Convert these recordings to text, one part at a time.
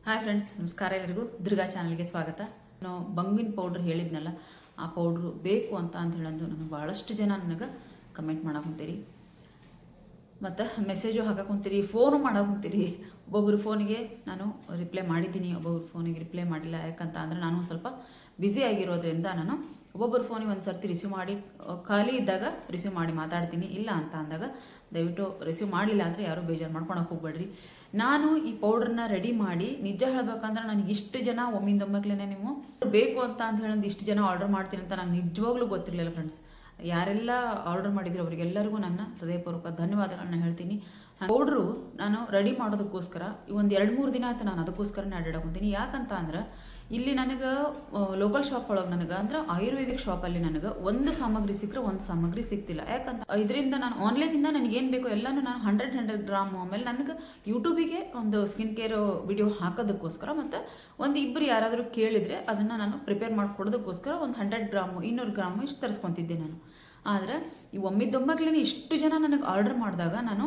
Hi friends, ನಮಸ್ಕಾರ. ಎಲ್ಲರಿಗೂ ದುರ್ಗಾ ಚಾನಲ್ಗೆ ಸ್ವಾಗತ. ನಾನು ಬಂಗಿನ ಪೌಡ್ರ್ ಹೇಳಿದ್ನಲ್ಲ, ಆ ಪೌಡ್ರು ಬೇಕು ಅಂತ ಹೇಳಂದು ನನಗೆ ಭಾಳಷ್ಟು ಜನ ನನಗೆ ಕಮೆಂಟ್ ಮಾಡಾಕೊಂತೀರಿ ಮತ್ತು ಮೆಸೇಜು ಹಾಕಾಕೊಂತೀರಿ, ಫೋನು ಮಾಡಾಕೊಂತೀರಿ. ಒಬ್ಬೊಬ್ಬರು ಫೋನಿಗೆ ನಾನು ರಿಪ್ಲೈ ಮಾಡಿದ್ದೀನಿ, ಒಬ್ಬೊಬ್ರು ಫೋನಿಗೆ ರಿಪ್ಲೈ ಮಾಡಿಲ್ಲ. ಯಾಕಂತ ಅಂದರೆ ನಾನು ಸ್ವಲ್ಪ ಬ್ಯುಸಿ ಆಗಿರೋದ್ರಿಂದ ನಾನು ಒಬ್ಬೊಬ್ಬರು ಫೋನಿಗೆ ಒಂದು ಸರ್ತಿ ರಿಸೀವ್ ಮಾಡಿ, ಖಾಲಿ ಇದ್ದಾಗ ರಿಸೀವ್ ಮಾಡಿ ಮಾತಾಡ್ತೀನಿ. ಇಲ್ಲ ಅಂತ ಅಂದಾಗ ದಯವಿಟ್ಟು ರಿಸೀವ್ ಮಾಡಲಿಲ್ಲ ಅಂದರೆ ಯಾರೂ ಬೇಜಾರು ಮಾಡ್ಕೊಳಕ್ಕೆ ಹೋಗ್ಬೇಡ್ರಿ. ನಾನು ಈ ಪೌಡ್ರನ್ನ ರೆಡಿ ಮಾಡಿ, ನಿಜ ಹೇಳ್ಬೇಕಂದ್ರೆ ನನಗೆ ಇಷ್ಟು ಜನ ಒಮ್ಮಿಂದೊಮ್ಮಕ್ಲೇ ನೀವು ಬೇಕು ಅಂತ ಹೇಳೋದು ಇಷ್ಟು ಜನ ಆರ್ಡರ್ ಮಾಡ್ತೀನಿ ಅಂತ ನನಗೆ ನಿಜವಾಗ್ಲೂ ಗೊತ್ತಿರಲಿಲ್ಲ ಫ್ರೆಂಡ್ಸ್. ಯಾರೆಲ್ಲ ಆರ್ಡರ್ ಮಾಡಿದ್ರು ಅವರಿಗೆಲ್ಲರಿಗೂ ನನ್ನ ಹೃದಯಪೂರ್ವಕ ಧನ್ಯವಾದಗಳನ್ನ ಹೇಳ್ತೀನಿ. ಪೌಡ್ರು ನಾನು ರೆಡಿ ಮಾಡೋದಕ್ಕೋಸ್ಕರ ಒಂದು 2-3 ದಿನ ಆಯ್ತು ನಾನು ಅದಕ್ಕೋಸ್ಕರನೇ ಅಡ್ಡಾಡಕೊಂತೀನಿ. ಯಾಕಂತ ಅಂದ್ರೆ ಇಲ್ಲಿ ನನಗೆ ಲೋಕಲ್ ಶಾಪ್ ಒಳಗೆ ನನಗೆ ಅಂದ್ರೆ ಆಯುರ್ವೇದಿಕ್ ಶಾಪಲ್ಲಿ ನನಗೆ ಒಂದು ಸಾಮಗ್ರಿ ಸಿಕ್ಕರೆ ಒಂದು ಸಾಮಗ್ರಿ ಸಿಗ್ತಿಲ್ಲ. ಯಾಕಂತ ಇದರಿಂದ ನಾನು ಆನ್ಲೈನಿಂದ ನನಗೆ ಏನು ಬೇಕೋ ಎಲ್ಲನೂ ನಾನು 100 ಗ್ರಾಮ್, ಆಮೇಲೆ ನನಗೆ ಯೂಟ್ಯೂಬಿಗೆ ಒಂದು ಸ್ಕಿನ್ ಕೇರ್ ವಿಡಿಯೋ ಹಾಕೋದಕ್ಕೋಸ್ಕರ ಮತ್ತು ಒಂದು ಇಬ್ಬರು ಯಾರಾದರೂ ಕೇಳಿದರೆ ಅದನ್ನು ನಾನು ಪ್ರಿಪೇರ್ ಮಾಡಿಕೊಡೋದಕ್ಕೋಸ್ಕರ ಒಂದು 100 ಗ್ರಾಮು 200 ಗ್ರಾಮು ಇಷ್ಟು ತರಿಸ್ಕೊತಿದ್ದೆ ನಾನು. ಆದರೆ ಈ ಒಮ್ಮಿದ್ದೊಮ್ಮಕ್ಲೇ ಇಷ್ಟು ಜನ ನನಗೆ ಆರ್ಡರ್ ಮಾಡಿದಾಗ ನಾನು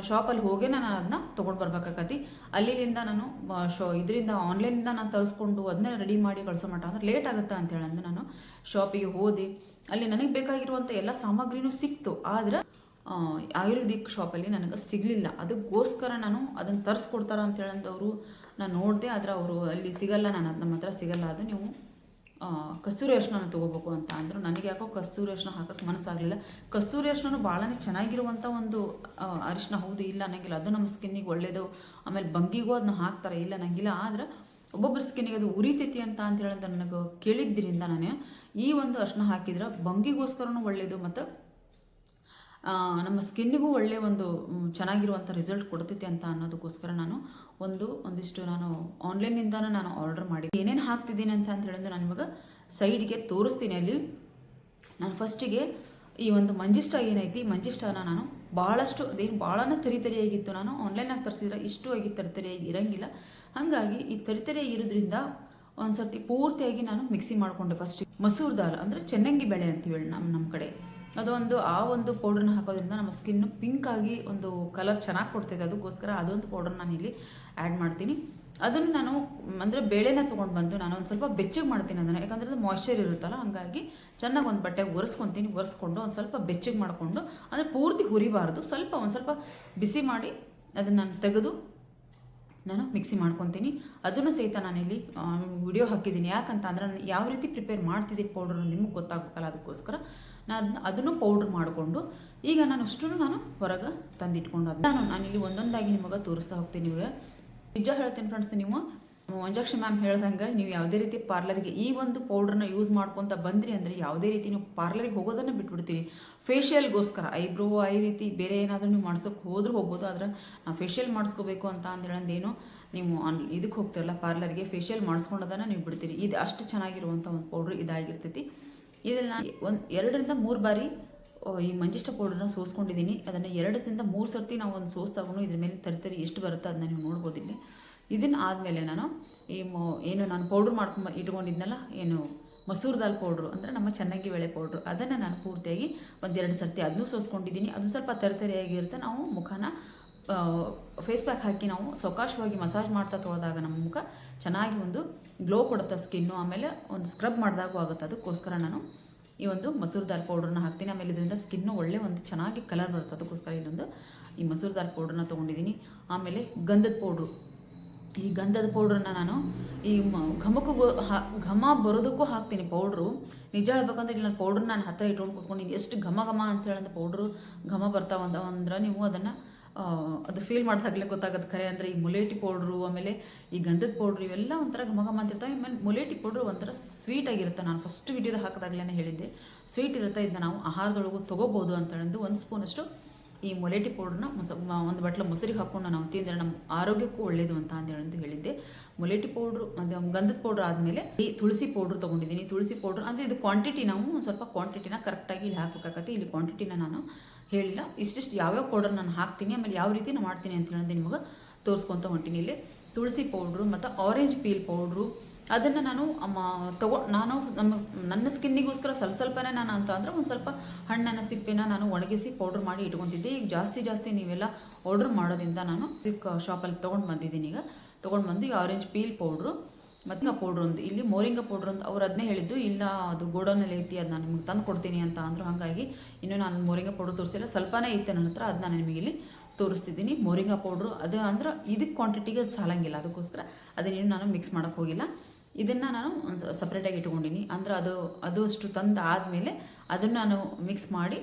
ಶಾಪಲ್ಲಿ ಹೋಗೇ ನಾನು ಅದನ್ನ ತೊಗೊಂಡು ಬರ್ಬೇಕಾಗತ್ತಿ. ಅಲ್ಲಿಂದ ನಾನು ಇದರಿಂದ ಆನ್ಲೈನಿಂದ ನಾನು ತರಿಸ್ಕೊಂಡು ಅದನ್ನೇ ರೆಡಿ ಮಾಡಿ ಕಳಿಸೋ ಮಟ್ಟ ಅಂದ್ರೆ ಲೇಟ್ ಆಗುತ್ತೆ ಅಂತ ಹೇಳಂದು ನಾನು ಶಾಪಿಗೆ ಹೋದೆ. ಅಲ್ಲಿ ನನಗೆ ಬೇಕಾಗಿರುವಂಥ ಎಲ್ಲ ಸಾಮಗ್ರಿನೂ ಸಿಕ್ತು, ಆದರೆ ಆಯುರ್ವೇದಿಕ್ ಶಾಪಲ್ಲಿ ನನಗೆ ಸಿಗಲಿಲ್ಲ. ಅದಕ್ಕೋಸ್ಕರ ನಾನು ಅದನ್ನು ತರಿಸ್ಕೊಡ್ತಾರ ಅಂತ ಹೇಳಂದವರು ನಾನು ನೋಡಿದೆ. ಆದರೆ ಅವರು ಅಲ್ಲಿ ಸಿಗಲ್ಲ, ನಮ್ಮ ಹತ್ರ ಸಿಗಲ್ಲ, ಅದು ನೀವು ಕಸ್ತೂರಿ ಅರಿಶಿನ ತೊಗೋಬೇಕು ಅಂತ ಅಂದರು. ನನಗೆ ಯಾಕೋ ಕಸ್ತೂರಿ ಅರಿಶಿನ ಹಾಕೋಕ್ಕೆ ಮನಸ್ಸಾಗಲಿಲ್ಲ. ಕಸ್ತೂರಿ ಅರಿಶಿನ ಭಾಳನೇ ಚೆನ್ನಾಗಿರುವಂಥ ಒಂದು ಅರಿಶಿನ, ಹೌದು ಇಲ್ಲ ಅನ್ನಂಗಿಲ್ಲ, ಅದು ನಮ್ಮ ಸ್ಕಿನ್ನಿಗೆ ಒಳ್ಳೆಯದು. ಆಮೇಲೆ ಬಂಗಿಗೂ ಅದನ್ನ ಹಾಕ್ತಾರೆ, ಇಲ್ಲ ಅನ್ನಂಗಿಲ್ಲ. ಆದರೆ ಒಬ್ಬೊಬ್ಬರ ಸ್ಕಿನ್ನಿಗೆ ಅದು ಉರಿತೈತಿ ಅಂತ ಹೇಳಂತ ನನಗೆ ಕೇಳಿದ್ದರಿಂದ ನಾನು ಈ ಒಂದು ಅರಿಶಿನ ಹಾಕಿದ್ರೆ ಬಂಗಿಗೋಸ್ಕರನೂ ಒಳ್ಳೆಯದು ಮತ್ತು ನಮ್ಮ ಸ್ಕಿನ್ನಿಗೂ ಒಳ್ಳೆಯ ಒಂದು ಚೆನ್ನಾಗಿರುವಂಥ ರಿಸಲ್ಟ್ ಕೊಡ್ತೈತಿ ಅಂತ ಅನ್ನೋದಕ್ಕೋಸ್ಕರ ನಾನು ಒಂದಿಷ್ಟು ನಾನು ಆನ್ಲೈನಿಂದನೂ ನಾನು ಆರ್ಡರ್ ಮಾಡಿದ್ದೀನಿ. ಏನೇನು ಹಾಕ್ತಿದ್ದೀನಿ ಅಂತ ಹೇಳಿದ್ರೆ ನಾನು ಇವಾಗ ಸೈಡ್ಗೆ ತೋರಿಸ್ತೀನಿ. ಅಲ್ಲಿ ನಾನು ಫಸ್ಟಿಗೆ ಈ ಒಂದು ಮಂಜಿಷ್ಟ ಏನೈತಿ, ಮಂಜಿಷ್ಟಾನ ನಾನು ಭಾಳಷ್ಟು ಅದೇನು ಭಾಳನೇ ತರಿತರಿಯಾಗಿತ್ತು. ನಾನು ಆನ್ಲೈನಾಗಿ ತರಿಸಿದ್ರೆ ಇಷ್ಟು ಆಗಿ ತರಿತರಿಯಾಗಿ ಇರೋಂಗಿಲ್ಲ. ಹಾಗಾಗಿ ಈ ತರಿತರಿಯಾಗಿ ಇರೋದ್ರಿಂದ ಒಂದು ಸರ್ತಿ ಪೂರ್ತಿಯಾಗಿ ನಾನು ಮಿಕ್ಸಿ ಮಾಡಿಕೊಂಡೆ. ಫಸ್ಟ್ ಮಸೂರ್ ದಾಲ್ ಅಂದರೆ ಚೆನ್ನಂಗಿ ಬೇಳೆ ಅಂತೀವಿ ನಮ್ಮ ಕಡೆ, ಆ ಒಂದು ಪೌಡ್ರನ್ನ ಹಾಕೋದ್ರಿಂದ ನಮ್ಮ ಸ್ಕಿನ್ನು ಪಿಂಕ್ ಆಗಿ ಒಂದು ಕಲರ್ ಚೆನ್ನಾಗಿ ಕೊಡ್ತೈತೆ. ಅದಕ್ಕೋಸ್ಕರ ಅದೊಂದು ಪೌಡ್ರ್ ನಾನು ಇಲ್ಲಿ ಆ್ಯಡ್ ಮಾಡ್ತೀನಿ. ಅದನ್ನು ನಾನು ಅಂದರೆ ಬೇಳೆನ ತೊಗೊಂಡು ಬಂದು ನಾನು ಒಂದು ಸ್ವಲ್ಪ ಬೆಚ್ಚಗೆ ಮಾಡ್ತೀನಿ ಅದನ್ನು, ಯಾಕಂದರೆ ಅದು ಮಾಯ್ಶ್ಚರ್ ಇರುತ್ತಲ್ಲ. ಹಾಗಾಗಿ ಚೆನ್ನಾಗಿ ಒಂದು ಬಟ್ಟೆಗೆ ಒರೆಸ್ಕೊಂಡು ಒಂದು ಸ್ವಲ್ಪ ಬೆಚ್ಚಗೆ ಮಾಡಿಕೊಂಡು, ಅಂದರೆ ಪೂರ್ತಿ ಹುರಿಬಾರ್ದು, ಒಂದು ಸ್ವಲ್ಪ ಬಿಸಿ ಮಾಡಿ ಅದನ್ನು ನಾನು ತೆಗೆದು ನಾನು ಮಿಕ್ಸಿ ಮಾಡ್ಕೊತೀನಿ. ಅದನ್ನು ಸಹಿತ ನಾನಿಲ್ಲಿ ವಿಡಿಯೋ ಹಾಕಿದ್ದೀನಿ. ಯಾಕಂತ ಅಂದ್ರೆ ನಾನು ಯಾವ ರೀತಿ ಪ್ರಿಪೇರ್ ಮಾಡ್ತಿದ್ದೀನಿ ಪೌಡ್ರ್ ನಿಮಗೆ ಗೊತ್ತಾಗಬೇಕಲ್ಲ, ಅದಕ್ಕೋಸ್ಕರ ಅದನ್ನು ಪೌಡ್ರ್ ಮಾಡಿಕೊಂಡು ಈಗ ನಾನು ಹೊರಗೆ ತಂದಿಟ್ಕೊಂಡು ನಾನಿಲ್ಲಿ ಒಂದೊಂದಾಗಿ ನಿಮಗೆ ತೋರಿಸ್ತಾ ಹೋಗ್ತೀನಿ. ನಿಮಗೆ ನಿಜ ಹೇಳ್ತೀನಿ ಫ್ರೆಂಡ್ಸ್, ನೀವು ಮಂಜಾಕ್ಷಿ ಮ್ಯಾಮ್ ಹೇಳ್ದಂಗೆ ನೀವು ಯಾವುದೇ ರೀತಿ ಪಾರ್ಲರ್ಗೆ ಈ ಒಂದು ಪೌಡ್ರನ್ನ ಯೂಸ್ ಮಾಡ್ಕೊತ ಬಂದ್ರಿ ಅಂದರೆ ಯಾವುದೇ ರೀತಿ ನೀವು ಪಾರ್ಲರ್ಗೆ ಹೋಗೋದನ್ನು ಬಿಟ್ಬಿಡ್ತೀವಿ. ಫೇಶಿಯಲ್ಗೋಸ್ಕರ ಐಬ್ರೋ ಈ ರೀತಿ ಬೇರೆ ಏನಾದರೂ ನೀವು ಮಾಡ್ಸೋಕೆ ಹೋದ್ರೂ ಹೋಗ್ಬೋದು. ಆದರೆ ನಾವು ಫೇಶಿಯಲ್ ಮಾಡಿಸ್ಕೋಬೇಕು ಅಂತ ಹೇಳಂದೇನು ನೀವು ಇದಕ್ಕೆ ಹೋಗ್ತಿರಲ್ಲ ಪಾರ್ಲರ್ಗೆ, ಫೇಶಿಯಲ್ ಮಾಡಿಸ್ಕೊಂಡೋದನ್ನು ನೀವು ಬಿಡ್ತೀರಿ. ಇದು ಅಷ್ಟು ಚೆನ್ನಾಗಿರುವಂಥ ಒಂದು ಪೌಡ್ರ್ ಇದಾಗಿರ್ತೈತಿ. ಇದನ್ನು ನಾನು 2-3 ಬಾರಿ ಈ ಮಂಜಿಷ್ಟ ಪೌಡ್ರನ್ನ ಸೋಸ್ಕೊಂಡಿದ್ದೀನಿ. ಅದನ್ನು 2-3 ಸರ್ತಿ ನಾವು ಒಂದು ಸೋಸ್ ತಗೊಂಡು ಇದ್ರ ಮೇಲೆ ತರಿ ಎಷ್ಟು ಬರುತ್ತೆ ಅದನ್ನ ನೀವು ನೋಡ್ಬೋದು ಇಲ್ಲಿ. ಇದನ್ನು ಆದಮೇಲೆ ನಾನು ಏನು ನಾನು ಪೌಡ್ರ್ ಇಟ್ಕೊಂಡಿದ್ನಲ್ಲ, ಏನು ಮಸೂರ್ ದಾಲ್ ಪೌಡ್ರು ಅಂದರೆ ನಮ್ಮ ಚೆನ್ನಂಗಿ ಬೇಳೆ ಪೌಡ್ರು, ಅದನ್ನು ನಾನು ಪೂರ್ತಿಯಾಗಿ 1-2 ಸರ್ತಿ ಅದನ್ನೂ ಸೋಸ್ಕೊಂಡಿದ್ದೀನಿ. ಅದು ಸ್ವಲ್ಪ ತರಿತರಿಯಾಗಿರುತ್ತೆ. ನಾವು ಮುಖನ ಫೇಸ್ ಪ್ಯಾಕ್ ಹಾಕಿ ನಾವು ಸಾವಕಾಶವಾಗಿ ಮಸಾಜ್ ಮಾಡ್ತಾ ತೊಳೆದಾಗ ನಮ್ಮ ಮುಖ ಚೆನ್ನಾಗಿ ಒಂದು ಗ್ಲೋ ಕೊಡುತ್ತೆ ಸ್ಕಿನ್ನು. ಆಮೇಲೆ ಒಂದು ಸ್ಕ್ರಬ್ ಮಾಡಿದಾಗೂ ಆಗುತ್ತೆ. ಅದಕ್ಕೋಸ್ಕರ ನಾನು ಈ ಒಂದು ಮಸೂರ್ ದಾಲ್ ಪೌಡ್ರನ್ನ ಹಾಕ್ತೀನಿ. ಆಮೇಲೆ ಇದರಿಂದ ಸ್ಕಿನ್ನು ಒಳ್ಳೆ ಒಂದು ಚೆನ್ನಾಗಿ ಕಲರ್ ಬರುತ್ತೆ. ಅದಕ್ಕೋಸ್ಕರ ಈ ಮಸೂರ್ ದಾಲ್ ಪೌಡ್ರನ್ನ ತೊಗೊಂಡಿದ್ದೀನಿ. ಆಮೇಲೆ ಗಂಧದ ಪೌಡ್ರು, ಈ ಗಂಧದ ಪೌಡ್ರನ್ನ ನಾನು ಈ ಘಮ ಬರೋದಕ್ಕೂ ಹಾಕ್ತೀನಿ ಪೌಡ್ರು. ನಿಜ ಹೇಳ್ಬೇಕಂದ್ರೆ ಇಲ್ಲಿ ನಾನು ಪೌಡ್ರ್ ನಾನು ಹತ್ತಿರ ಇಟ್ಕೊಂಡು ಕೂತ್ಕೊಂಡಿದ್ದೀನಿ. ಎಷ್ಟು ಘಮ ಅಂತ ಹೇಳಂತ ಪೌಡ್ರು ಘಮ ಬರ್ತಾವಂದ್ರೆ ನೀವು ಅದನ್ನು ಅದು ಫೀಲ್ ಮಾಡಿದಾಗಲೇ ಗೊತ್ತಾಗುತ್ತೆ ಖರೆ. ಅಂದರೆ ಈ ಮುಲೇಟಿ ಪೌಡ್ರು, ಆಮೇಲೆ ಈ ಗಂಧದ ಪೌಡ್ರು ಇವೆಲ್ಲ ಒಂಥರ ಘಮ ಅಂತಿರ್ತವೆ. ಆಮೇಲೆ ಮುಲೇಟಿ ಪೌಡ್ರು ಒಂಥರ ಸ್ವೀಟಾಗಿರುತ್ತೆ. ನಾನು ಫಸ್ಟ್ ವಿಡಿಯೋದ ಹಾಕಿದಾಗಲೇ ಹೇಳಿದ್ದೆ, ಸ್ವೀಟ್ ಇರುತ್ತೆ. ಇದನ್ನ ನಾವು ಆಹಾರದೊಳಗೂ ತೊಗೋಬೋದು ಅಂತ ಹೇಳಂದು 1 ಸ್ಪೂನಷ್ಟು ಈ ಮೊಲೇಟಿ ಪೌಡ್ರನ್ನ ಒಂದು ಬಟ್ಲ ಮೊಸರಿಗೆ ಹಾಕ್ಕೊಂಡು ನಾವು ತಿಂದರೆ ನಮ್ಮ ಆರೋಗ್ಯಕ್ಕೂ ಒಳ್ಳೆಯದು ಅಂತ ಹೇಳಿದ್ದೆ. ಮೊಲೇಟಿ ಪೌಡ್ರು ಮತ್ತು ಗಂಧದ ಪೌಡ್ರ್ ಆದಮೇಲೆ ಈ ತುಳಸಿ ಪೌಡ್ರ್ ತೊಗೊಂಡಿದ್ದೀನಿ. ತುಳಸಿ ಪೌಡ್ರ್ ಅಂದರೆ ಇದು ಕ್ವಾಂಟಿಟಿ ನಾವು ಸ್ವಲ್ಪ ಕ್ವಾಂಟಿಟಿನ ಕರೆಕ್ಟಾಗಿ ಇಲ್ಲಿ ಹಾಕಬೇಕಾಗತ್ತೆ. ಇಲ್ಲಿ ಕ್ವಾಂಟಿಟಿನ ನಾನು ಹೇಳಿಲ್ಲ, ಇಷ್ಟಿಷ್ಟು ಯಾವ್ಯಾವ ಪೌಡರ್ ನಾನು ಹಾಕ್ತೀನಿ, ಆಮೇಲೆ ಯಾವ ರೀತಿ ನಾನು ಮಾಡ್ತೀನಿ ಅಂತ ಹೇಳೋದು ನಿಮಗೆ ತೋರಿಸ್ಕೊತ ಹೊಂಟೀನಿ. ಇಲ್ಲಿ ತುಳಸಿ ಪೌಡ್ರು ಮತ್ತು ಆರೆಂಜ್ ಪೀಲ್ ಪೌಡ್ರು, ಅದನ್ನು ನಾನು ನಾನು ನನ್ನ ಸ್ಕಿನ್ನಿಗೋಸ್ಕರ ಸ್ವಲ್ಪನೇ ನಾನು ಅಂತ ಅಂದರೆ ಒಂದು ಸ್ವಲ್ಪ ಹಣ್ಣನ್ನು ಸಿಪ್ಪೆನ ನಾನು ಒಣಗಿಸಿ ಪೌಡ್ರ್ ಮಾಡಿ ಇಟ್ಕೊತಿದ್ದೆ. ಈಗ ಜಾಸ್ತಿ ನೀವೆಲ್ಲ ಆರ್ಡ್ರ್ ಮಾಡೋದ್ರಿಂದ ನಾನು ಶಾಪಲ್ಲಿ ತೊಗೊಂಡು ಬಂದಿದ್ದೀನಿ. ಈಗ ತೊಗೊಂಡು ಬಂದು ಈ ಆರೆಂಜ್ ಪೀಲ್ ಪೌಡ್ರು ಮತ್ತು ಪೌಡ್ರ್ ಒಂದು ಇಲ್ಲಿ ಮೋರಿಂಗಾ ಪೌಡ್ರ್ ಅಂತ ಅವ್ರು ಅದನ್ನೇ ಹೇಳಿದ್ದು, ಇಲ್ಲ ಅದು ಗೋಡೌನಲ್ಲಿ ಐತಿ, ಅದು ನಾನು ನಿಮ್ಗೆ ತಂದು ಕೊಡ್ತೀನಿ ಅಂತ ಅಂದರು. ಹಾಗಾಗಿ ಇನ್ನೂ ನಾನು ಮೋರಿಂಗಾ ಪೌಡ್ರ್ ತೋರಿಸಿಲ್ಲ, ಸ್ವಲ್ಪನೇ ಇತ್ತು ನನ್ನ ಹತ್ರ, ಅದು ನಾನು ನಿಮಗೆ ಇಲ್ಲಿ ತೋರಿಸ್ತಿದ್ದೀನಿ. ಮೋರಿಂಗಾ ಪೌಡ್ರು ಅದು ಅಂದ್ರೆ ಇದಕ್ಕೆ ಕ್ವಾಂಟಿಟಿಗೆ ಅದು ಸಾಲಂಗಿಲ್ಲ, ಅದಕ್ಕೋಸ್ಕರ ಅದನ್ನೇನು ನಾನು ಮಿಕ್ಸ್ ಮಾಡೋಕ್ಕೆ ಹೋಗಿಲ್ಲ. ಇದನ್ನು ನಾನು ಸಪ್ರೇಟಾಗಿ ಇಟ್ಕೊಂಡಿನಿ. ಅಂದ್ರೆ ಅದು ಅಷ್ಟು ತಂದು ಆದಮೇಲೆ ಅದನ್ನು ನಾನು ಮಿಕ್ಸ್ ಮಾಡಿ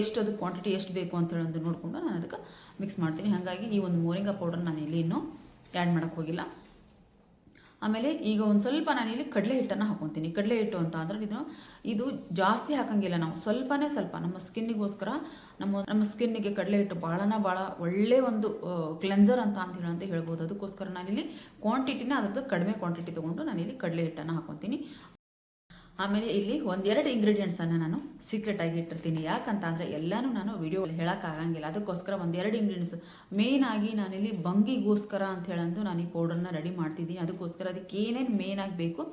ಎಷ್ಟು ಅದು ಕ್ವಾಂಟಿಟಿ ಎಷ್ಟು ಬೇಕು ಅಂತೇಳಿ ಒಂದು ನೋಡಿಕೊಂಡು ನಾನು ಅದಕ್ಕೆ ಮಿಕ್ಸ್ ಮಾಡ್ತೀನಿ. ಹಾಗಾಗಿ ಈ ಒಂದು ಮೋರಿಂಗಾ ಪೌಡ್ರ್ ನಾನು ಇಲ್ಲಿ ಇನ್ನೂ ಆ್ಯಡ್ ಮಾಡೋಕ್ಕೆ ಹೋಗಿಲ್ಲ. ಆಮೇಲೆ ಈಗ ಒಂದು ಸ್ವಲ್ಪ ನಾನಿಲ್ಲಿ ಕಡಲೆ ಹಿಟ್ಟನ್ನು ಹಾಕೊತೀನಿ. ಕಡಲೆ ಹಿಟ್ಟು ಅಂತ ಅಂದರೆ ಇದು ಜಾಸ್ತಿ ಹಾಕೋಂಗಿಲ್ಲ, ನಾವು ಸ್ವಲ್ಪನೇ ಸ್ವಲ್ಪ ನಮ್ಮ ಸ್ಕಿನ್ನಿಗೋಸ್ಕರ ನಮ್ಮ ಸ್ಕಿನ್ನಿಗೆ ಕಡಲೆ ಹಿಟ್ಟು ಭಾಳ ಒಳ್ಳೆಯ ಒಂದು ಕ್ಲೆನ್ಸರ್ ಅಂತ ಹೇಳ್ಬೋದು. ಅದಕ್ಕೋಸ್ಕರ ನಾನಿಲ್ಲಿ ಕ್ವಾಂಟಿಟಿನ ಅದ್ರದ್ದು ಕಡಿಮೆ ಕ್ವಾಂಟಿಟಿ ತೊಗೊಂಡು ನಾನಿಲ್ಲಿ ಕಡಲೆ ಹಿಟ್ಟನ್ನು ಹಾಕೊತೀನಿ. ಆಮೇಲೆ ಇಲ್ಲಿ ಒಂದೆರಡು ಇಂಗ್ರೀಡಿಯೆಂಟ್ಸನ್ನು ನಾನು ಸೀಕ್ರೆಟಾಗಿ ಇಟ್ಟಿರ್ತೀನಿ. ಯಾಕಂತ ಅಂದರೆ ಎಲ್ಲನೂ ನಾನು ವಿಡಿಯೋಲ್ಲಿ ಹೇಳೋಕ್ಕಾಗಂಗಿಲ್ಲ, ಅದಕ್ಕೋಸ್ಕರ ಒಂದೆರಡು ಇಂಗ್ರೀಡಿಯೆಂಟ್ಸ್ ಮೇಯ್ನಾಗಿ ನಾನಿಲ್ಲಿ ಬಂಗಿಗೋಸ್ಕರ ಅಂತ ಹೇಳಂದು ನಾನು ಈ ಪೌಡ್ರನ್ನ ರೆಡಿ ಮಾಡ್ತಿದ್ದೀನಿ. ಅದಕ್ಕೋಸ್ಕರ ಅದಕ್ಕೆ ಏನೇನು ಮೇಯ್ನಾಗಿ ಬೇಕು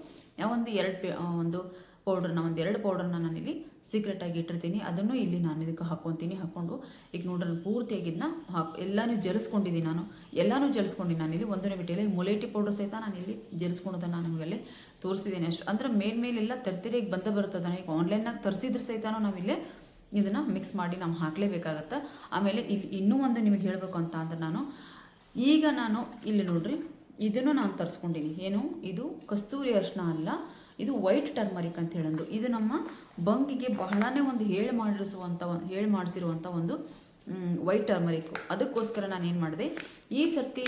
ಒಂದು ಒಂದೆರಡು ಪೌಡ್ರನ್ನ ನಾನಿಲ್ಲಿ ಸೀಕ್ರೆಟಾಗಿ ಇಟ್ಟಿರ್ತೀನಿ. ಅದನ್ನು ಇಲ್ಲಿ ನಾನು ಇದಕ್ಕೆ ಹಾಕ್ಕೊತೀನಿ. ಹಾಕ್ಕೊಂಡು ಈಗ ನೋಡ್ರಿ ಪೂರ್ತಿಯಾಗಿದ್ದನ್ನ ಎಲ್ಲನೂ ಜಲಿಸ್ಕೊಂಡಿದ್ದೀನಿ. ಎಲ್ಲನೂ ಜಲಿಸ್ಕೊಂಡಿದ್ದೀನಿ. ನಾನಿಲ್ಲಿ ಒಂದನೇ ಬಿಟ್ಟಿಲ್ಲ, ಮುಲೇಟಿ ಪೌಡ್ರ್ ಸಹಿತ ನಾನಿಲ್ಲಿ ಜಲಿಸ್ಕೊಳೋದನ್ನು ನಾನು ನಿಮಗಲ್ಲಿ ತೋರಿಸಿದ್ದೀನಿ. ಅಷ್ಟು ಅಂದರೆ ಮೇಲೆಲ್ಲ ತರ್ತಿರಿಗೆ ಬರ್ತದೆ. ಈಗ ಆನ್ಲೈನ್ನಾಗ ತರಿಸಿದ್ರೆ ಸಹಿತ ನಾವಿಲ್ಲೇ ಇದನ್ನು ಮಿಕ್ಸ್ ಮಾಡಿ ನಾವು ಹಾಕಲೇಬೇಕಾಗತ್ತೆ. ಆಮೇಲೆ ಇಲ್ಲಿ ಇನ್ನೂ ಒಂದು ನಿಮಗೆ ಹೇಳಬೇಕು ಅಂತ ಅಂದರೆ ನಾನು ಇಲ್ಲಿ ನೋಡ್ರಿ ಇದನ್ನು ನಾನು ತರಿಸ್ಕೊಂಡಿನಿ. ಏನು ಇದು ಕಸ್ತೂರಿ ಅರಿಶಿನ ಅಲ್ಲ, ಇದು ವೈಟ್ ಟರ್ಮರಿಕ್ ಅಂತ ಹೇಳಂದು. ಇದು ನಮ್ಮ ಬಂಗಿಗೆ ಬಹಳನೇ ಒಂದು ಹೇಳಿ ಮಾಡಿಸಿರುವಂಥ ಒಂದು ವೈಟ್ ಟರ್ಮರಿಕ್. ಅದಕ್ಕೋಸ್ಕರ ನಾನು ಏನು ಮಾಡಿದೆ, ಈ ಸರ್ತಿ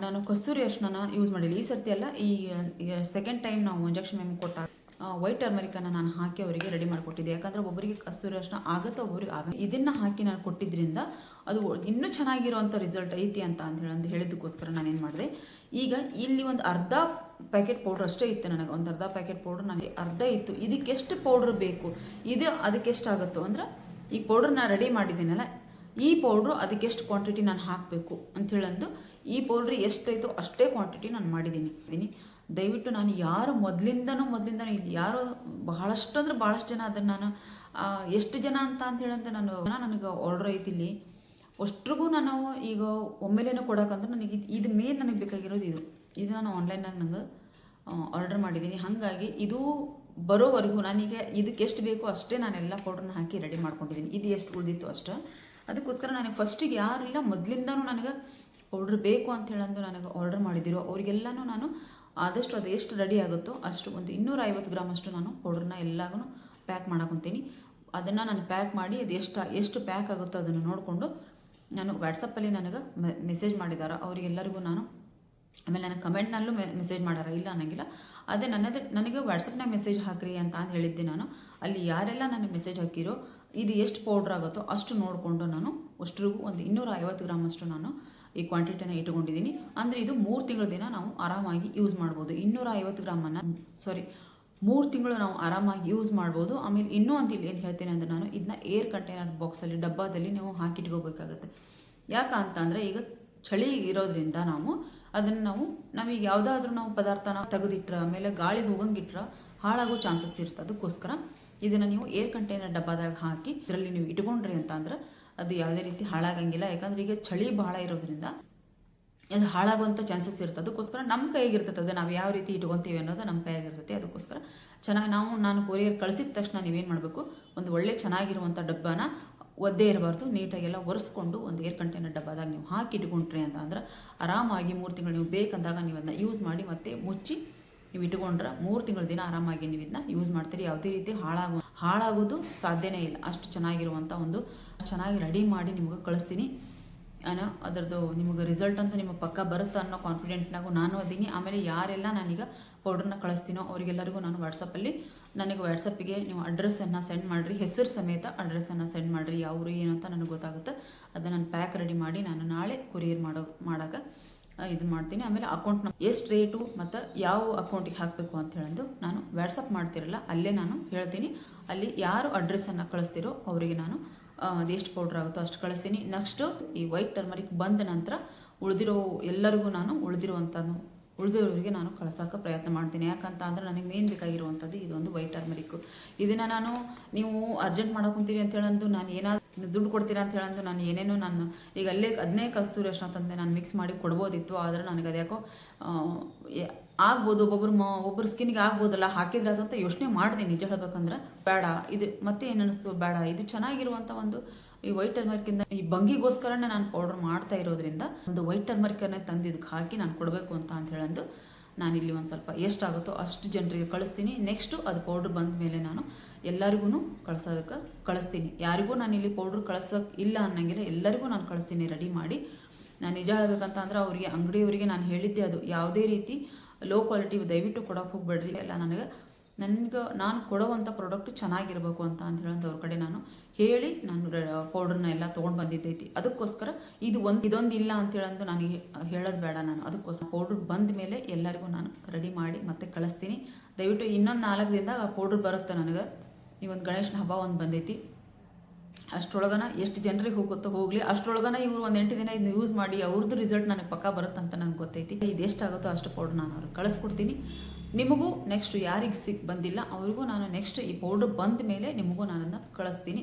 ನಾನು ಕಸ್ತೂರಿ ಅರಿಶಿನ ಯೂಸ್ ಮಾಡಿಲ್ಲ. ಈ ಸರ್ತಿ ಅಲ್ಲ, ಈ ಸೆಕೆಂಡ್ ಟೈಮ್ ನಾವು ಇಂಜೆಕ್ಷನ್ ಮೆಮ್ ಕೊಟ್ಟಾಗ ವೈಟ್ ಟರ್ಮರಿಕನ್ನು ನಾನು ಹಾಕಿ ಅವರಿಗೆ ರೆಡಿ ಮಾಡಿಕೊಟ್ಟಿದ್ದೆ. ಯಾಕಂದರೆ ಒಬ್ಬರಿಗೆ ಕಸ್ತೂರಿ ಅರಿಶಿನ ಆಗುತ್ತೆ, ಒಬ್ಬರಿಗೆ ಇದನ್ನು ಹಾಕಿ ನಾನು ಕೊಟ್ಟಿದ್ದರಿಂದ ಅದು ಇನ್ನೂ ಚೆನ್ನಾಗಿರೋವಂಥ ರಿಸಲ್ಟ್ ಐತಿ ಅಂತ ಹೇಳಿದ್ದಕ್ಕೋಸ್ಕರ ನಾನೇನು ಮಾಡಿದೆ, ಈಗ ಇಲ್ಲಿ ಒಂದು ಅರ್ಧ ಪ್ಯಾಕೆಟ್ ಪೌಡ್ರ್ ಅಷ್ಟೇ ಇತ್ತು ನನಗೆ. ಒಂದು ಅರ್ಧ ಪ್ಯಾಕೆಟ್ ಪೌಡ್ರ್ ನನಗೆ ಅರ್ಧ ಇತ್ತು. ಇದಕ್ಕೆ ಎಷ್ಟು ಪೌಡ್ರ್ ಬೇಕು, ಇದು ಅದಕ್ಕೆ ಎಷ್ಟಾಗುತ್ತೋ ಅಂದ್ರೆ ಈ ಪೌಡ್ರ್ ನಾನು ರೆಡಿ ಮಾಡಿದ್ದೀನಲ್ಲ, ಈ ಪೌಡ್ರು ಅದಕ್ಕೆ ಎಷ್ಟು ಕ್ವಾಂಟಿಟಿ ನಾನು ಹಾಕಬೇಕು ಅಂಥೇಳಂದು ಈ ಪೌಡ್ರ್ ಎಷ್ಟೈತೋ ಅಷ್ಟೇ ಕ್ವಾಂಟಿಟಿ ನಾನು ಮಾಡಿದ್ದೀನಿ. ದಯವಿಟ್ಟು ನಾನು ಯಾರು ಮೊದಲಿಂದನೂ ಇಲ್ಲಿ ಯಾರು ಬಹಳಷ್ಟು ಅಂದರೆ ಭಾಳಷ್ಟು ಜನ ಅದನ್ನು ನಾನು ಎಷ್ಟು ಜನ ಅಂತ ಹೇಳಂತ ನನಗೆ ಆರ್ಡ್ರ್ ಐತಿ ಇಲ್ಲಿ ಅಷ್ಟ್ರಿಗೂ ನಾನು ಈಗ ಒಮ್ಮೆಲೇನೋ ಕೊಡೋಕ್ಕಂದ್ರೆ ನನಗೆ ಇದು ಮೇನ್ ನನಗೆ ಬೇಕಾಗಿರೋದು ಇದು ನಾನು ಆನ್ಲೈನಾಗ ನಂಗೆ ಆರ್ಡರ್ ಮಾಡಿದ್ದೀನಿ. ಹಾಗಾಗಿ ಇದು ಬರೋವರೆಗೂ ನಾನೀಗ ಇದಕ್ಕೆ ಎಷ್ಟು ಬೇಕೋ ಅಷ್ಟೇ ನಾನೆಲ್ಲ ಪೌಡ್ರನ್ನ ಹಾಕಿ ರೆಡಿ ಮಾಡ್ಕೊಂಡಿದ್ದೀನಿ. ಇದು ಎಷ್ಟು ಉಳಿದಿತ್ತು ಅಷ್ಟೇ. ಅದಕ್ಕೋಸ್ಕರ ನನಗೆ ಫಸ್ಟಿಗೆ ಯಾರಿಲ್ಲ ಮೊದಲಿಂದನೂ ನನಗೆ ಪೌಡ್ರ್ ಬೇಕು ಅಂತ ಹೇಳಂದು ನನಗೆ ಆರ್ಡರ್ ಮಾಡಿದ್ದೀರೋ ಅವರಿಗೆಲ್ಲನೂ ನಾನು ಆದಷ್ಟು ಅದು ಎಷ್ಟು ರೆಡಿ ಆಗುತ್ತೋ ಅಷ್ಟು ಒಂದು 250 ಗ್ರಾಮ್ ಅಷ್ಟು ನಾನು ಪೌಡ್ರನ್ನ ಎಲ್ಲಾಗೂ ಪ್ಯಾಕ್ ಮಾಡಕೊತೀನಿ. ಅದನ್ನು ನಾನು ಪ್ಯಾಕ್ ಮಾಡಿ ಅದು ಎಷ್ಟು ಪ್ಯಾಕ್ ಆಗುತ್ತೋ ಅದನ್ನು ನೋಡಿಕೊಂಡು ನಾನು ವಾಟ್ಸಪ್ಪಲ್ಲಿ ನನಗೆ ಮೆಸೇಜ್ ಮಾಡಿದ್ದಾರೆ ಅವರಿಗೆಲ್ಲರಿಗೂ ನಾನು. ಆಮೇಲೆ ನನಗೆ ಕಮೆಂಟ್ನಲ್ಲೂ ಮೆಸೇಜ್ ಮಾಡ್ಯಾರ, ಇಲ್ಲ ಅನ್ನಂಗಿಲ್ಲ. ಅದೇ ನನಗೆ ವಾಟ್ಸಪ್ನಾಗ ಮೆಸೇಜ್ ಹಾಕ್ರಿ ಅಂತ ಹೇಳಿದ್ದೆ ನಾನು. ಅಲ್ಲಿ ಯಾರೆಲ್ಲ ನನಗೆ ಮೆಸೇಜ್ ಹಾಕಿರೋ ಇದು ಎಷ್ಟು ಪೌಡ್ರ್ ಆಗುತ್ತೋ ಅಷ್ಟು ನೋಡಿಕೊಂಡು ನಾನು ಅಷ್ಟ್ರಿಗೂ ಒಂದು 250 ಗ್ರಾಮ್ ಅಷ್ಟು ನಾನು ಈ ಕ್ವಾಂಟಿಟಿನ ಇಟ್ಕೊಂಡಿದ್ದೀನಿ. ಅಂದರೆ ಇದು 3 ತಿಂಗಳ ದಿನ ನಾವು ಆರಾಮಾಗಿ ಯೂಸ್ ಮಾಡ್ಬೋದು. 250 ಗ್ರಾಮನ್ನು 3 ತಿಂಗಳು ನಾವು ಆರಾಮಾಗಿ ಯೂಸ್ ಮಾಡ್ಬೋದು. ಆಮೇಲೆ ಇನ್ನೂ ಅಂತ ಇಲ್ಲಿ ಏನು ಹೇಳ್ತೇನೆ ಅಂದರೆ ನಾನು ಇದನ್ನ ಏರ್ ಕಂಟೈನರ್ ಬಾಕ್ಸಲ್ಲಿ ಡಬ್ಬದಲ್ಲಿ ನೀವು ಹಾಕಿಟ್ಕೋಬೇಕಾಗುತ್ತೆ. ಯಾಕಂತಂದರೆ ಈಗ ಚಳಿ ಇರೋದ್ರಿಂದ ನಾವೀಗ ಯಾವುದಾದ್ರೂ ನಾವು ಪದಾರ್ಥನ ತೆಗೆದಿಟ್ರೆ ಆಮೇಲೆ ಗಾಳಿ ಹೋಗಂಗಿಟ್ರೆ ಹಾಳಾಗೋ ಚಾನ್ಸಸ್ ಇರುತ್ತೆ. ಅದಕ್ಕೋಸ್ಕರ ಇದನ್ನು ನೀವು ಏರ್ ಕಂಟೈನರ್ ಡಬ್ಬದಾಗ ಹಾಕಿ ಇದರಲ್ಲಿ ನೀವು ಇಟ್ಕೊಂಡ್ರಿ ಅಂತ ಅಂದ್ರೆ ಅದು ಯಾವುದೇ ರೀತಿ ಹಾಳಾಗಂಗಿಲ್ಲ. ಯಾಕಂದರೆ ಈಗ ಚಳಿ ಭಾಳ ಇರೋದ್ರಿಂದ ಅದು ಹಾಳಾಗುವಂಥ ಚಾನ್ಸಸ್ ಇರುತ್ತೆ. ಅದಕ್ಕೋಸ್ಕರ ನಮ್ಮ ಕೈಗಿರ್ತದೆ, ಅದು ನಾವು ಯಾವ ರೀತಿ ಇಟ್ಕೊತೀವಿ ಅನ್ನೋದು ನಮ್ಮ ಕೈಯಾಗಿರ್ತೈತೆ. ಅದಕ್ಕೋಸ್ಕರ ಚೆನ್ನಾಗಿ ನಾನು ಕೊರಿಯರ್ ಕಳಿಸಿದ ತಕ್ಷಣ ನೀವೇನು ಮಾಡಬೇಕು, ಒಂದು ಒಳ್ಳೆ ಚೆನ್ನಾಗಿರುವಂಥ ಡಬ್ಬನ ಒದ್ದೇ ಇರಬಾರ್ದು, ನೀಟಾಗೆಲ್ಲ ಒರೆಸ್ಕೊಂಡು ಒಂದು ಏರ್ ಕಂಟೈನರ್ ಡಬ್ಬದಾಗ ನೀವು ಹಾಕಿ ಇಟ್ಕೊಂಡ್ರಿ ಅಂತ ಅಂದ್ರೆ ಆರಾಮಾಗಿ 3 ತಿಂಗಳು ನೀವು ಬೇಕಂದಾಗ ನೀವು ಅದನ್ನ ಯೂಸ್ ಮಾಡಿ ಮತ್ತೆ ಮುಚ್ಚಿ ನೀವು ಇಟ್ಕೊಂಡ್ರೆ 3 ತಿಂಗಳ ದಿನ ಆರಾಮಾಗಿ ನೀವು ಇದನ್ನ ಯೂಸ್ ಮಾಡ್ತೀರಿ. ಯಾವುದೇ ರೀತಿ ಹಾಳಾಗೋದು ಸಾಧ್ಯನೇ ಇಲ್ಲ. ಅಷ್ಟು ಚೆನ್ನಾಗಿರುವಂಥ ಒಂದು ಚೆನ್ನಾಗಿ ರೆಡಿ ಮಾಡಿ ನಿಮ್ಗೆ ಕಳಿಸ್ತೀನಿ. ಅದರದ್ದು ನಿಮಗೆ ರಿಸಲ್ಟ್ ಅಂತ ನಿಮ್ಮ ಪಕ್ಕ ಬರುತ್ತೆ ಅನ್ನೋ ಕಾನ್ಫಿಡೆಂಟ್ನಾಗೂ ನಾನು ಅದೀನಿ. ಆಮೇಲೆ ಯಾರೆಲ್ಲ ನಾನೀಗ ಪೌಡ್ರನ್ನ ಕಳಿಸ್ತೀನೋ ಅವರಿಗೆಲ್ಲರಿಗೂ ನಾನು ವಾಟ್ಸಪ್ಪಿಗೆ ನೀವು ಅಡ್ರೆಸ್ಸನ್ನು ಸೆಂಡ್ ಮಾಡಿರಿ, ಹೆಸರು ಸಮೇತ ಅಡ್ರೆಸ್ಸನ್ನು ಸೆಂಡ್ ಮಾಡಿರಿ, ಯಾವರು ಏನು ಅಂತ ನನಗೆ ಗೊತ್ತಾಗುತ್ತೆ. ಅದನ್ನು ನಾನು ಪ್ಯಾಕ್ ರೆಡಿ ಮಾಡಿ ನಾನು ನಾಳೆ ಕೊರಿಯರ್ ಮಾಡೋಕೆ ಇದು ಮಾಡ್ತೀನಿ. ಆಮೇಲೆ ಅಕೌಂಟ್ ಎಷ್ಟು ರೇಟು ಮತ್ತು ಯಾವ ಅಕೌಂಟಿಗೆ ಹಾಕಬೇಕು ಅಂತ ಹೇಳಂದು ನಾನು ವಾಟ್ಸಪ್ ಮಾಡ್ತಿರಲ್ಲ ಅಲ್ಲೇ ನಾನು ಹೇಳ್ತೀನಿ. ಅಲ್ಲಿ ಯಾರು ಅಡ್ರೆಸ್ಸನ್ನು ಕಳಿಸ್ತಿರೋ ಅವರಿಗೆ ನಾನು ಅದೆಷ್ಟು ಪೌಡ್ರ್ ಆಗುತ್ತೋ ಅಷ್ಟು ಕಳಿಸ್ತೀನಿ. ನೆಕ್ಸ್ಟು ಈ ವೈಟ್ ಟರ್ಮರಿಕ್ ಬಂದ ನಂತರ ಎಲ್ಲರಿಗೂ ನಾನು ಉಳಿದಿರುವಂಥ ಉಳಿದವರಿಗೆ ನಾನು ಕಳ್ಸೋಕ್ಕೆ ಪ್ರಯತ್ನ ಮಾಡ್ತೀನಿ. ಯಾಕಂತ ಅಂದರೆ ನನಗೆ ಮೇನ್ ಬೇಕಾಗಿರುವಂಥದ್ದು ಇದೊಂದು ವೈಟ್ ಟರ್ಮರಿಕ್ಕು. ಇದನ್ನು ನಾನು ನೀವು ಅರ್ಜೆಂಟ್ ಮಾಡೋಕೆ ಕುಂತೀರಿ ಅಂತ ಹೇಳಂದು ನಾನು ಏನಾದರೂ ದುಡ್ಡು ಕೊಡ್ತೀರಾ ಅಂತ ಹೇಳಂದು ನಾನು ಏನೇನೋ ನಾನು ಈಗ ಅಲ್ಲೇ ಅದನ್ನೇ ಕಸ್ತೂರಿ ಅರಿಶಿನ ತಂದೆ ನಾನು ಮಿಕ್ಸ್ ಮಾಡಿ ಕೊಡ್ಬೋದಿತ್ತು. ಆದರೆ ನನಗೆ ಅದು ಯಾಕೋ ಆಗ್ಬೋದು, ಒಬ್ಬರು ಸ್ಕಿನ್ಗೆ ಆಗ್ಬೋದಲ್ಲ, ಹಾಕಿದ್ರೆ ಅದು ಅಂತ ಯೋಚನೆ ಮಾಡಿದೆ. ನಿಜ ಹೇಳ್ಬೇಕಂದ್ರೆ ಬೇಡ ಇದು ಮತ್ತೆ ಏನು ಅನ್ನಿಸ್ತು, ಬೇಡ ಇದು ಚೆನ್ನಾಗಿರುವಂಥ ಒಂದು ಈ ವೈಟ್ ಟರ್ಮರಿಕಿಂದ ಈ ಬಂಗಿಗೋಸ್ಕರನೇ ನಾನು ಪೌಡರ್ ಮಾಡ್ತಾ ಇರೋದ್ರಿಂದ ಒಂದು ವೈಟ್ ಟರ್ಮರಿಕನ್ನೇ ತಂದು ಇದಕ್ಕೆ ಹಾಕಿ ನಾನು ಕೊಡಬೇಕು ಅಂತ ಹೇಳಂದು ನಾನಿಲ್ಲಿ ಒಂದು ಸ್ವಲ್ಪ ಎಷ್ಟಾಗುತ್ತೋ ಅಷ್ಟು ಜನರಿಗೆ ಕಳಿಸ್ತೀನಿ. ನೆಕ್ಸ್ಟು ಅದು ಪೌಡ್ರ್ ಬಂದ ಮೇಲೆ ನಾನು ಎಲ್ಲರಿಗೂ ಕಳಿಸ್ತೀನಿ. ಯಾರಿಗೂ ನಾನು ಇಲ್ಲಿ ಪೌಡ್ರ್ ಕಳಿಸೋಕೆ ಇಲ್ಲ ಅನ್ನಂಗಿಲ್ಲ, ಎಲ್ಲರಿಗೂ ನಾನು ಕಳಿಸ್ತೀನಿ ರೆಡಿ ಮಾಡಿ. ನಾನು ನಿಜ ಹೇಳಬೇಕಂತ ಅಂದ್ರೆ ಅವರಿಗೆ ಅಂಗಡಿಯವರಿಗೆ ನಾನು ಹೇಳಿದ್ದೆ, ಅದು ಯಾವುದೇ ರೀತಿ ಲೋ ಕ್ವಾಲಿಟಿ ದಯವಿಟ್ಟು ಕೊಡೋಕೆ ಹೋಗ್ಬೇಡ್ರಿ. ಎಲ್ಲ ನಾನು ಕೊಡೋವಂಥ ಪ್ರಾಡಕ್ಟು ಚೆನ್ನಾಗಿರಬೇಕು ಅಂತ ಹೇಳೋದು ಅವ್ರ ಕಡೆ ನಾನು ಹೇಳಿ ನಾನು ಪೌಡ್ರನ್ನ ಎಲ್ಲ ತೊಗೊಂಡು ಬಂದಿದ್ದೈತಿ. ಅದಕ್ಕೋಸ್ಕರ ಇದೊಂದು ಇಲ್ಲ ಅಂತ ಹೇಳಂದು ನನಗೆ ಹೇಳೋದು ಬೇಡ. ನಾನು ಅದಕ್ಕೋಸ್ಕರ ಪೌಡ್ರ್ ಬಂದ ಮೇಲೆ ಎಲ್ಲರಿಗೂ ನಾನು ರೆಡಿ ಮಾಡಿ ಮತ್ತೆ ಕಳಿಸ್ತೀನಿ. ದಯವಿಟ್ಟು ಇನ್ನೊಂದು 4 ದಿನದಾಗ ಆ ಪೌಡ್ರ್ ಬರುತ್ತೆ ನನಗೆ. ಈ ಒಂದು ಗಣೇಶನ ಹಬ್ಬ ಒಂದು ಬಂದೈತಿ, ಅಷ್ಟರೊಳಗನ ಎಷ್ಟು ಜನರಿಗೆ ಹೋಗುತ್ತೋ ಹೋಗಲಿ, ಅಷ್ಟರೊಳಗನ ಇವರು ಒಂದು 8 ದಿನ ಇದನ್ನ ಯೂಸ್ ಮಾಡಿ ಅವ್ರದ್ದು ರಿಸಲ್ಟ್ ನನಗೆ ಪಕ್ಕ ಬರುತ್ತಂತ ನನಗೆ ಗೊತ್ತೈತಿ. ಇದು ಎಷ್ಟಾಗುತ್ತೋ ಅಷ್ಟು ಪೌಡ್ರ್ ನಾನು ಅವ್ರಿಗೆ ಕಳಿಸ್ಕೊಡ್ತೀನಿ. ನಿಮಗೂ ನೆಕ್ಸ್ಟ್ ಯಾರಿಗೆ ಬಂದಿಲ್ಲ ಅವ್ರಿಗೂ ನಾನು ನೆಕ್ಸ್ಟ್ ಈ ಪೌಡ್ರ್ ಬಂದ ಮೇಲೆ ನಿಮಗೂ ನಾನನ್ನು ಕಳಿಸ್ತೀನಿ.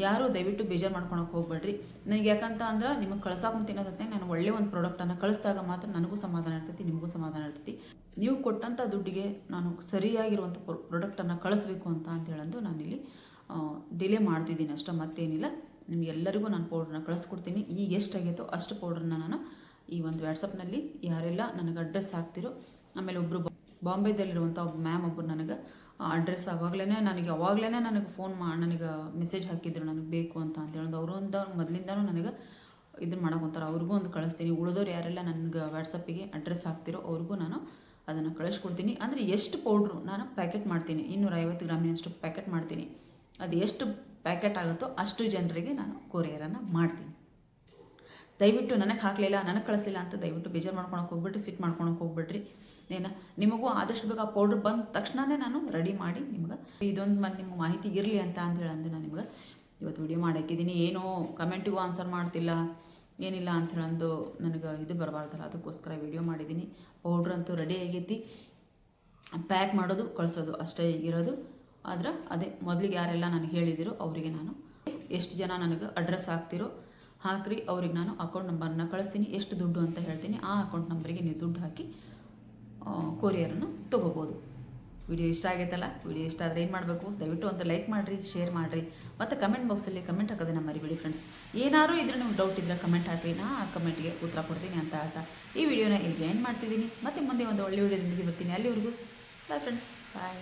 ಯಾರೂ ದಯವಿಟ್ಟು ಬೇಜಾರು ಮಾಡ್ಕೊಳಕ್ಕೆ ಹೋಗ್ಬೇಡ್ರಿ. ನನಗೆ ಯಾಕಂತ ಅಂದ್ರೆ ನಿಮಗೆ ಕಳ್ಸೋಕೆ ತಿನ್ನೋದತ್ತೆ ನಾನು ಒಳ್ಳೆಯ ಒಂದು ಪ್ರಾಡಕ್ಟನ್ನು ಕಳಿಸಿದಾಗ ಮಾತ್ರ ನನಗೂ ಸಮಾಧಾನ ಇರ್ತೈತಿ, ನಿಮಗೂ ಸಮಾಧಾನ ಇರ್ತೈತಿ. ನೀವು ಕೊಟ್ಟಂಥ ದುಡ್ಡಿಗೆ ನಾನು ಸರಿಯಾಗಿರುವಂಥ ಪ್ರಾಡಕ್ಟನ್ನು ಕಳಿಸ್ಬೇಕು ಅಂತ ಹೇಳಂದು ನಾನಿಲ್ಲಿ ಡಿಲೇ ಮಾಡ್ತಿದ್ದೀನಿ ಅಷ್ಟೇ, ಮತ್ತೇನಿಲ್ಲ. ನಿಮಗೆಲ್ಲರಿಗೂ ನಾನು ಪೌಡ್ರನ್ನ ಕಳಿಸ್ಕೊಡ್ತೀನಿ. ಈಗ ಎಷ್ಟಾಗೈತೋ ಅಷ್ಟು ಪೌಡ್ರನ್ನ ನಾನು ಈ ಒಂದು ವಾಟ್ಸಪ್ನಲ್ಲಿ ಯಾರೆಲ್ಲ ನನಗೆ ಅಡ್ರೆಸ್ ಹಾಕ್ತಿರೋ, ಆಮೇಲೆ ಒಬ್ಬರು ಬಾಂಬೆದಲ್ಲಿರುವಂಥ ಒಬ್ಬ ಮ್ಯಾಮ್ ಒಬ್ಬರು ನನಗೆ ಅಡ್ರೆಸ್ ಅವಾಗಲೇ ನನಗೆ ಫೋನ್ ನನಗೆ ಮೆಸೇಜ್ ಹಾಕಿದ್ರು ನನಗೆ ಬೇಕು ಅಂತ ಹೇಳೋದು. ಅವರಿಂದ ಮೊದಲಿಂದನೂ ನನಗೆ ಇದನ್ನು ಮಾಡೋಕೊಂತಾರೆ. ಅವ್ರಿಗೂ ಒಂದು ಕಳಿಸ್ತೀನಿ. ಉಳಿದವ್ರು ಯಾರೆಲ್ಲ ನನಗೆ ವಾಟ್ಸಪ್ಪಿಗೆ ಅಡ್ರೆಸ್ ಹಾಕ್ತಿರೋ ಅವ್ರಿಗೂ ನಾನು ಅದನ್ನು ಕಳಿಸ್ಕೊಡ್ತೀನಿ. ಅಂದರೆ ಎಷ್ಟು ಪೌಡ್ರು ನಾನು ಪ್ಯಾಕೆಟ್ ಮಾಡ್ತೀನಿ, 250 ಗ್ರಾಮಿನಷ್ಟು ಪ್ಯಾಕೆಟ್ ಮಾಡ್ತೀನಿ. ಅದು ಎಷ್ಟು ಪ್ಯಾಕೆಟ್ ಆಗುತ್ತೋ ಅಷ್ಟು ಜನರಿಗೆ ನಾನು ಕೊರಿಯರನ್ನು ಮಾಡ್ತೀನಿ. ದಯವಿಟ್ಟು ನನಗೆ ಹಾಕಲಿಲ್ಲ, ನನಗೆ ಕಳಿಸ್ಲಿಲ್ಲ ಅಂತ ದಯವಿಟ್ಟು ಬೇಜಾರು ಮಾಡ್ಕೊಳಕ್ಕೆ ಹೋಗ್ಬಿಟ್ರಿ, ಸಿಟ್ಟು ಮಾಡ್ಕೊಳಕ್ಕೆ ಹೋಗ್ಬಿಟ್ರಿ. ನಿಮಗೂ ಆದಷ್ಟು ಬೇಗ ಆ ಪೌಡ್ರ್ ಬಂದ ತಕ್ಷಣವೇ ನಾನು ರೆಡಿ ಮಾಡಿ ನಿಮ್ಗೆ ಇದೊಂದು ನಿಮ್ಮ ಮಾಹಿತಿ ಇರಲಿ ಅಂತ ಹೇಳಂದು ನಾನು ನಿಮ್ಗೆ ಇವತ್ತು ವಿಡಿಯೋ ಮಾಡಾಕಿದ್ದೀನಿ. ಏನೋ ಕಮೆಂಟಿಗೂ ಆನ್ಸರ್ ಮಾಡ್ತಿಲ್ಲ ಏನಿಲ್ಲ ಅಂತ ಹೇಳಂದು ನನಗೆ ಇದು ಬರಬಾರ್ದಲ್ಲ, ಅದಕ್ಕೋಸ್ಕರ ವಿಡಿಯೋ ಮಾಡಿದ್ದೀನಿ. ಪೌಡ್ರ್ ಅಂತೂ ರೆಡಿ ಆಗೈತಿ, ಪ್ಯಾಕ್ ಮಾಡೋದು ಕಳಿಸೋದು ಅಷ್ಟೇ ಇರೋದು. ಆದ್ರೆ ಅದೇ ಮೊದಲಿಗೆ ಯಾರೆಲ್ಲ ನನಗೆ ಹೇಳಿದಿರೋ ಅವರಿಗೆ ನಾನು ಎಷ್ಟು ಜನ ನನಗೆ ಅಡ್ರೆಸ್ ಹಾಕ್ತಿರೋ ಹಾಕ್ರಿ, ಅವ್ರಿಗೆ ನಾನು ಅಕೌಂಟ್ ನಂಬರ್ನ ಕಳಿಸ್ತೀನಿ. ಎಷ್ಟು ದುಡ್ಡು ಅಂತ ಹೇಳ್ತೀನಿ, ಆ ಅಕೌಂಟ್ ನಂಬರಿಗೆ ನೀವು ದುಡ್ಡು ಹಾಕಿ ಕೊರಿಯರನ್ನು ತೊಗೋಬೋದು. ವಿಡಿಯೋ ಇಷ್ಟ ಆಗೈತಲ್ಲ, ವಿಡಿಯೋ ಇಷ್ಟ ಆದರೆ ಏನು ಮಾಡಬೇಕು, ದಯವಿಟ್ಟು ಒಂದು ಲೈಕ್ ಮಾಡಿರಿ, ಶೇರ್ ಮಾಡಿರಿ, ಮತ್ತು ಕಮೆಂಟ್ ಬಾಕ್ಸಲ್ಲಿ ಕಮೆಂಟ್ ಹಾಕೋದನ್ನ ಮರಿಬೇಡಿ ಫ್ರೆಂಡ್ಸ್. ಏನಾದರೂ ಇದ್ರೆ ನಿಮ್ಗೆ ಡೌಟ್ ಇದ್ದರೆ ಕಮೆಂಟ್ ಹಾಕಿ, ನಾ ಆ ಕಮೆಂಟ್ಗೆ ಉತ್ತರ ಕೊಡ್ತೀನಿ ಅಂತ ಹೇಳ್ತಾ ಈ ವಿಡಿಯೋನ ಇಲ್ಲಿಗೆ ಎಂಡ್ ಮಾಡ್ತಿದ್ದೀನಿ. ಮತ್ತು ಮುಂದೆ ಒಂದು ಒಳ್ಳೆಯ ವಿಡಿಯೋದೊಂದಿಗೆ ಬರ್ತೀನಿ. ಅಲ್ಲಿವರೆಗೂ ಬಾಯ್ ಫ್ರೆಂಡ್ಸ್, ಬಾಯ್.